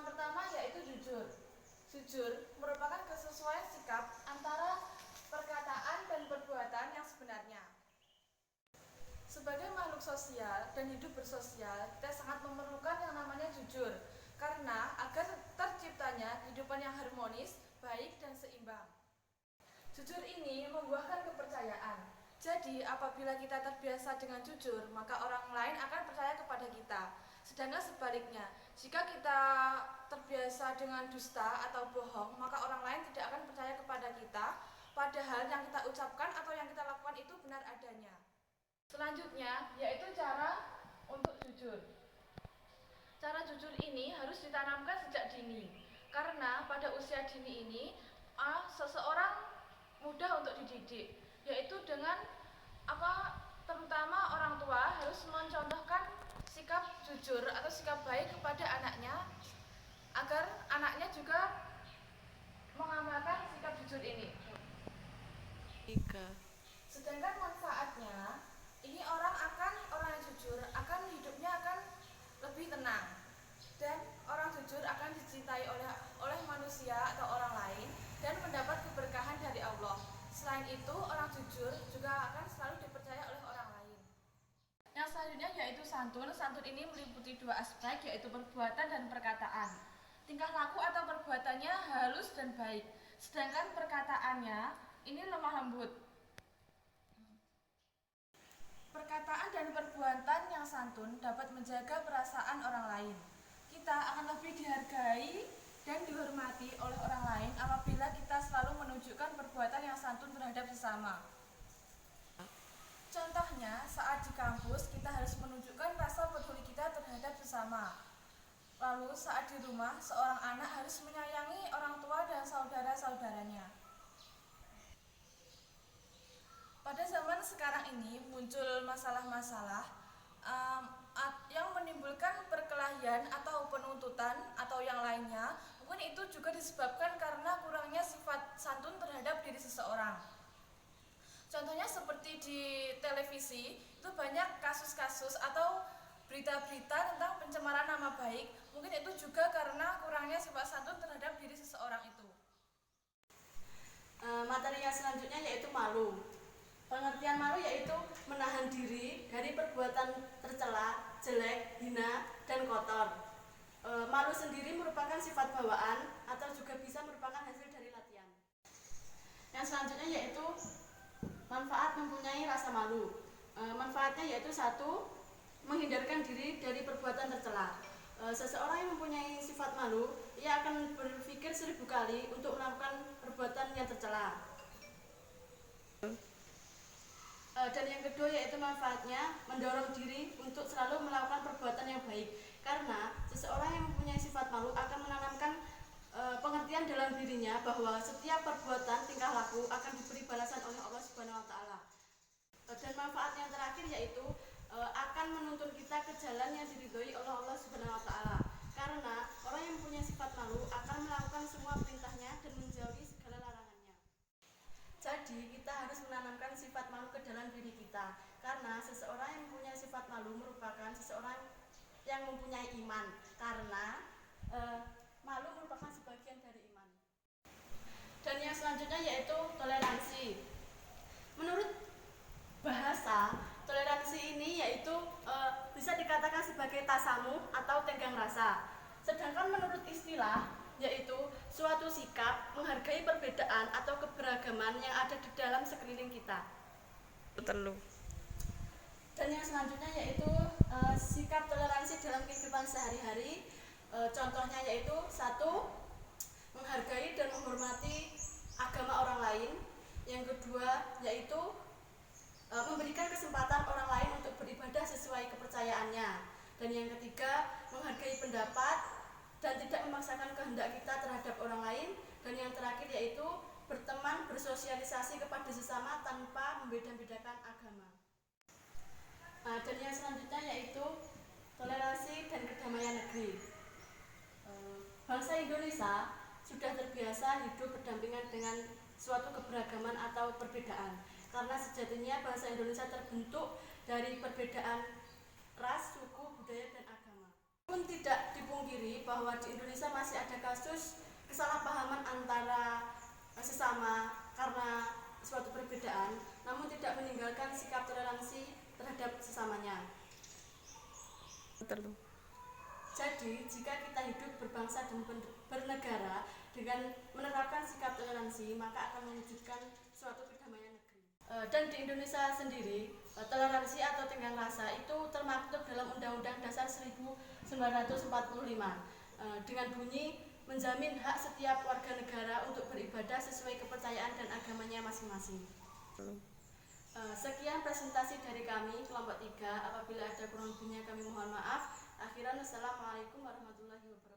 Yang pertama yaitu jujur. Jujur merupakan kesesuaian sikap antara perkataan dan perbuatan yang sebenarnya. Sebagai makhluk sosial dan hidup bersosial, kita sangat memerlukan yang namanya jujur, karena agar terciptanya kehidupan yang harmonis, baik, dan seimbang. Jujur ini membuahkan kepercayaan. Jadi, apabila kita terbiasa dengan jujur, maka orang lain akan percaya kepada kita. Sedangkan sebaliknya, jika kita terbiasa dengan dusta atau bohong, maka orang lain tidak akan percaya kepada kita, padahal yang kita ucapkan atau yang kita lakukan itu benar adanya. Selanjutnya, yaitu cara untuk jujur. Cara jujur ini harus ditanamkan sejak dini, karena pada usia dini ini, seseorang mudah untuk dididik, yaitu dengan terutama orang tua harus mencontohkan sikap jujur atau sikap baik kepada anaknya, agar anaknya juga mengamalkan sikap jujur ini. Sedangkan manfaatnya, ini orang yang jujur akan hidupnya akan lebih tenang, dan orang jujur akan dicintai oleh manusia atau orang lain dan mendapat keberkahan dari Allah. Selain itu, orang jujur juga akan selalu dipercaya oleh orang lain. Yang selanjutnya yaitu santun. Santun ini meliputi dua aspek, yaitu perbuatan dan perkataan. Tingkah laku atau perbuatannya halus dan baik, sedangkan perkataannya ini lemah lembut. Perkataan dan perbuatan yang santun dapat menjaga perasaan orang lain. Kita akan lebih dihargai dan dihormati oleh orang lain apabila kita selalu menunjukkan perbuatan yang santun terhadap sesama. Contohnya, saat di kampus kita harus menunjukkan rasa peduli kita terhadap sesama. Lalu saat di rumah, seorang anak harus menyayangi orang tua dan saudara-saudaranya. Pada zaman sekarang ini muncul masalah-masalah yang menimbulkan perkelahian atau penuntutan atau yang lainnya. Mungkin itu juga disebabkan karena kurangnya sifat santun terhadap diri seseorang. Contohnya seperti di televisi, itu banyak kasus-kasus atau berita-berita tentang pencemaran nama baik. Mungkin itu juga karena kurangnya sifat santun terhadap diri seseorang itu. Materi yang selanjutnya yaitu malu. Pengertian malu yaitu menahan diri dari perbuatan tercela, jelek, hina, dan kotor. Malu sendiri merupakan sifat bawaan atau juga bisa merupakan hasil dari latihan. Yang selanjutnya yaitu manfaat mempunyai rasa malu. Manfaatnya yaitu 1. Menghindarkan diri dari perbuatan tercela. Seseorang yang mempunyai sifat malu, ia akan berpikir 1000 kali untuk melakukan perbuatan yang tercela. Dan yang kedua yaitu manfaatnya mendorong diri untuk selalu melakukan perbuatan yang baik, karena seseorang yang mempunyai sifat malu akan menanamkan pengertian dalam dirinya bahwa setiap perbuatan tingkah laku akan diberi balasan oleh Allah Subhanahu wa taala. Dan manfaat yang terakhir yaitu akan menuntun kita ke jalan yang diridhoi oleh Allah Subhanahu wa taala, karena orang yang mempunyai sifat malu akan melakukan semua perintahnya dan menjauhi segala larangannya. Jadi kita harus menanamkan sifat malu ke dalam diri kita, karena seseorang yang mempunyai sifat malu merupakan seseorang yang mempunyai iman, karena malu merupakan sebagian dari iman. Dan yang selanjutnya yaitu toleransi. Menurut bahasa, toleransi ini yaitu bisa dikatakan sebagai tasamuh atau tenggang rasa. Sedangkan menurut istilah yaitu suatu sikap menghargai perbedaan atau keberagaman yang ada di dalam sekeliling kita. Dan yang selanjutnya yaitu sikap toleransi dalam kehidupan sehari-hari. Contohnya yaitu 1. Menghargai dan menghormati agama orang lain. Yang kedua yaitu memberikan kesempatan orang lain untuk beribadah sesuai kepercayaannya. Dan yang ketiga, menghargai pendapat dan tidak memaksakan kehendak kita terhadap orang lain. Dan yang terakhir yaitu berteman, bersosialisasi kepada sesama tanpa membeda-bedakan agama. Dan yang selanjutnya yaitu toleransi dan kedamaian negeri. Bangsa Indonesia sudah terbiasa hidup berdampingan dengan suatu keberagaman atau perbedaan, karena sejatinya bangsa Indonesia terbentuk dari perbedaan ras, suku, budaya, dan agama. Pun tidak dipungkiri bahwa di Indonesia masih ada kasus kesalahpahaman antara sesama karena suatu perbedaan, namun tidak meninggalkan sikap toleransi terhadap sesamanya. Jadi, jika kita hidup berbangsa dan bernegara dengan menerapkan sikap toleransi, maka akan mewujudkan suatu kedamaian negeri. Dan di Indonesia sendiri, toleransi atau tenggang rasa itu termaktub dalam Undang-Undang Dasar 1945 dengan bunyi menjamin hak setiap warga negara untuk beribadah sesuai kepercayaan dan agamanya masing-masing. Sekian presentasi dari kami, kelompok 3. Apabila ada kurang lebihnya kami mohon maaf. Akhiran, wassalamualaikum warahmatullahi wabarakatuh.